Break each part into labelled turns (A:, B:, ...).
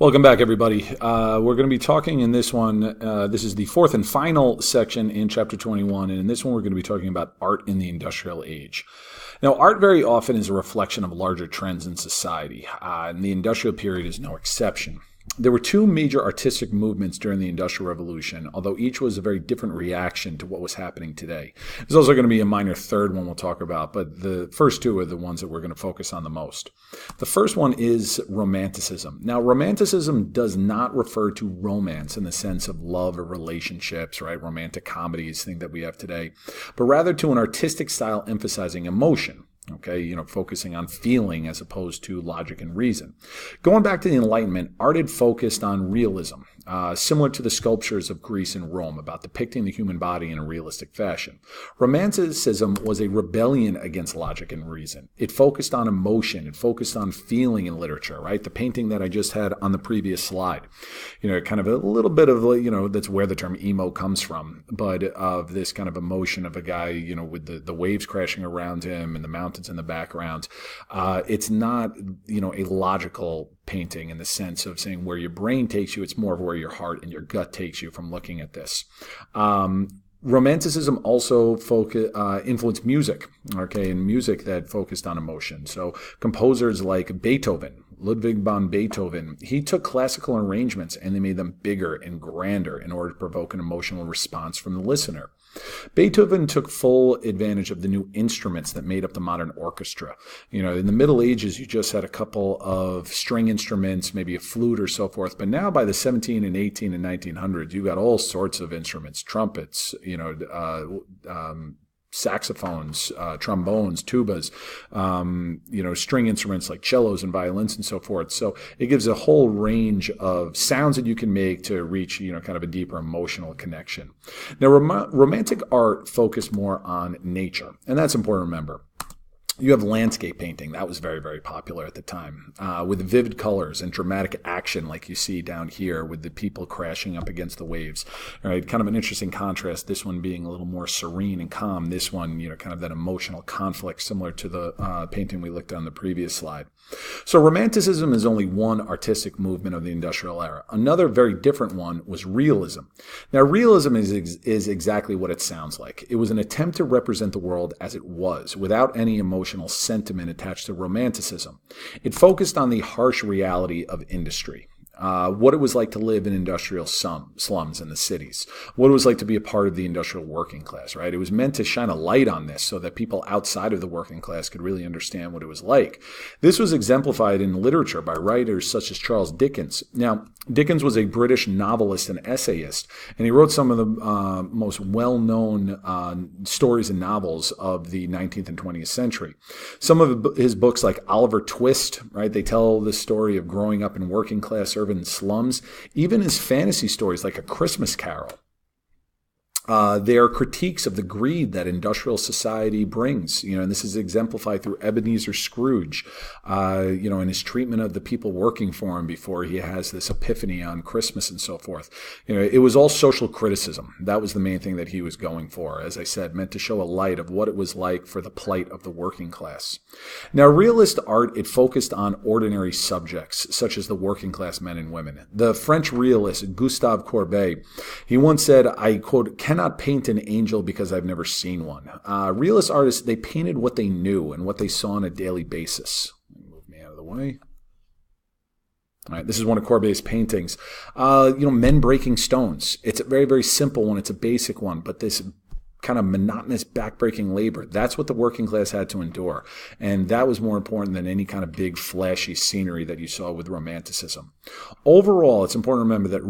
A: Welcome back, everybody. We're going to be talking in this one. This is the fourth and final section in chapter 21. And in this one, we're going to be talking about art in the industrial age. Now, art very often is a reflection of larger trends in society, and the industrial period is no exception. There were two major artistic movements during the Industrial Revolution, although each was a very different reaction to what was happening today. There's also going to be a minor third one we'll talk about, but the first two are the ones that we're going to focus on the most. The first one is Romanticism. Now, Romanticism does not refer to romance in the sense of love or relationships, right? Romantic comedies, thing that we have today, but rather to an artistic style emphasizing emotion. Okay, focusing on feeling as opposed to logic and reason. Going back to the Enlightenment, art had focused on realism, similar to the sculptures of Greece and Rome, about depicting the human body in a realistic fashion. Romanticism was a rebellion against logic and reason. It focused on emotion. It focused on feeling in literature, right? The painting that I just had on the previous slide, kind of a little bit of, that's where the term emo comes from, but of this kind of emotion of a guy, with the waves crashing around him and the mountains in the background. It's not, a logical painting in the sense of saying where your brain takes you. It's more of where your heart and your gut takes you from looking at this. Romanticism also influenced music, and music that focused on emotion. So composers like Beethoven, Ludwig van Beethoven, he took classical arrangements and they made them bigger and grander in order to provoke an emotional response from the listener. Beethoven took full advantage of the new instruments that made up the modern orchestra. In the Middle Ages, you just had a couple of string instruments, maybe a flute or so forth. But now by the 17 and 18 and 1900s, you got all sorts of instruments, trumpets, saxophones, trombones, tubas, string instruments like cellos and violins and so forth. So it gives a whole range of sounds that you can make to reach, kind of a deeper emotional connection. Now, romantic art focused more on nature, and that's important to remember. You have landscape painting. That was very, very popular at the time, with vivid colors and dramatic action like you see down here with the people crashing up against the waves. All right, kind of an interesting contrast, this one being a little more serene and calm. This one, kind of that emotional conflict similar to the painting we looked at on the previous slide. So Romanticism is only one artistic movement of the industrial era. Another very different one was Realism. Now, Realism is exactly what it sounds like. It was an attempt to represent the world as it was, without any emotional sentiment attached to Romanticism. It focused on the harsh reality of industry. What it was like to live in industrial slums in the cities, what it was like to be a part of the industrial working class, right? It was meant to shine a light on this so that people outside of the working class could really understand what it was like. This was exemplified in literature by writers such as Charles Dickens. Now, Dickens was a British novelist and essayist, and he wrote some of the most well-known stories and novels of the 19th and 20th century. Some of his books, like Oliver Twist, right, they tell the story of growing up in working-class urban slums. Even his fantasy stories, like A Christmas Carol, they are critiques of the greed that industrial society brings, and this is exemplified through Ebenezer Scrooge, and his treatment of the people working for him before he has this epiphany on Christmas and so forth. It was all social criticism. That was the main thing that he was going for, as I said, meant to show a light of what it was like for the plight of the working class. Now, realist art, it focused on ordinary subjects, such as the working class men and women. The French realist Gustave Courbet, he once said, I quote, cannot paint an angel because I've never seen one. Realist artists, they painted what they knew and what they saw on a daily basis. Move me out of the way. All right, this is one of Courbet's paintings. Men breaking stones. It's a very, very simple one. It's a basic one, but this kind of monotonous backbreaking labor, that's what the working class had to endure. And that was more important than any kind of big flashy scenery that you saw with Romanticism. Overall, it's important to remember that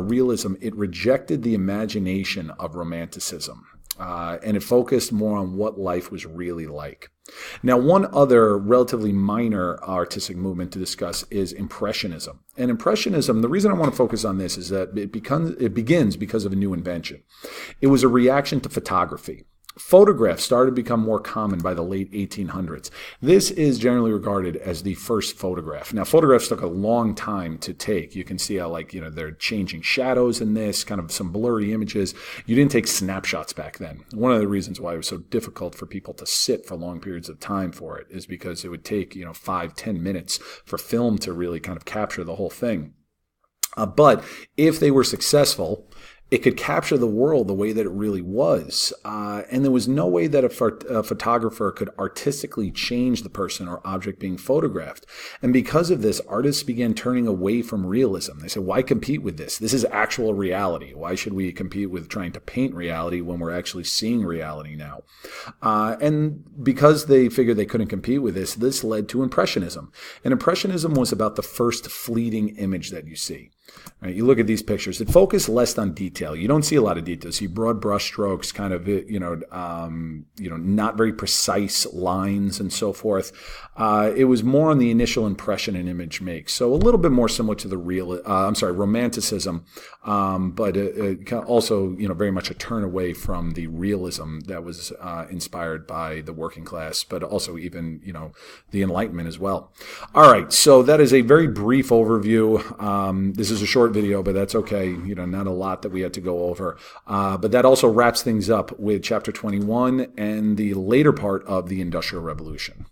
A: realism, it rejected the imagination of Romanticism. And it focused more on what life was really like. Now, one other relatively minor artistic movement to discuss is Impressionism. And Impressionism, the reason I want to focus on this is that it begins because of a new invention. It was a reaction to photography. Photographs started to become more common by the late 1800s. This is generally regarded as the first photograph. Now, photographs took a long time to take. You can see how, they're changing shadows in this, kind of some blurry images. You didn't take snapshots back then. One of the reasons why it was so difficult for people to sit for long periods of time for it is because it would take, 5-10 minutes for film to really kind of capture the whole thing. But if they were successful, it could capture the world the way that it really was. And there was no way that a photographer could artistically change the person or object being photographed. And because of this, artists began turning away from realism. They said, why compete with this? This is actual reality. Why should we compete with trying to paint reality when we're actually seeing reality now? And because they figured they couldn't compete with this led to Impressionism. And Impressionism was about the first fleeting image that you see. Right, you look at these pictures, it focused less on detail. You don't see a lot of detail. You see broad brush strokes, kind of, not very precise lines and so forth. It was more on the initial impression an image makes. So a little bit more similar to the Romanticism, but also, very much a turn away from the realism that was inspired by the working class, but also even, the Enlightenment as well. All right, so that is a very brief overview. This is a short video, but that's okay. Not a lot that we had to go over. But that also wraps things up with chapter 21 and the later part of the Industrial Revolution.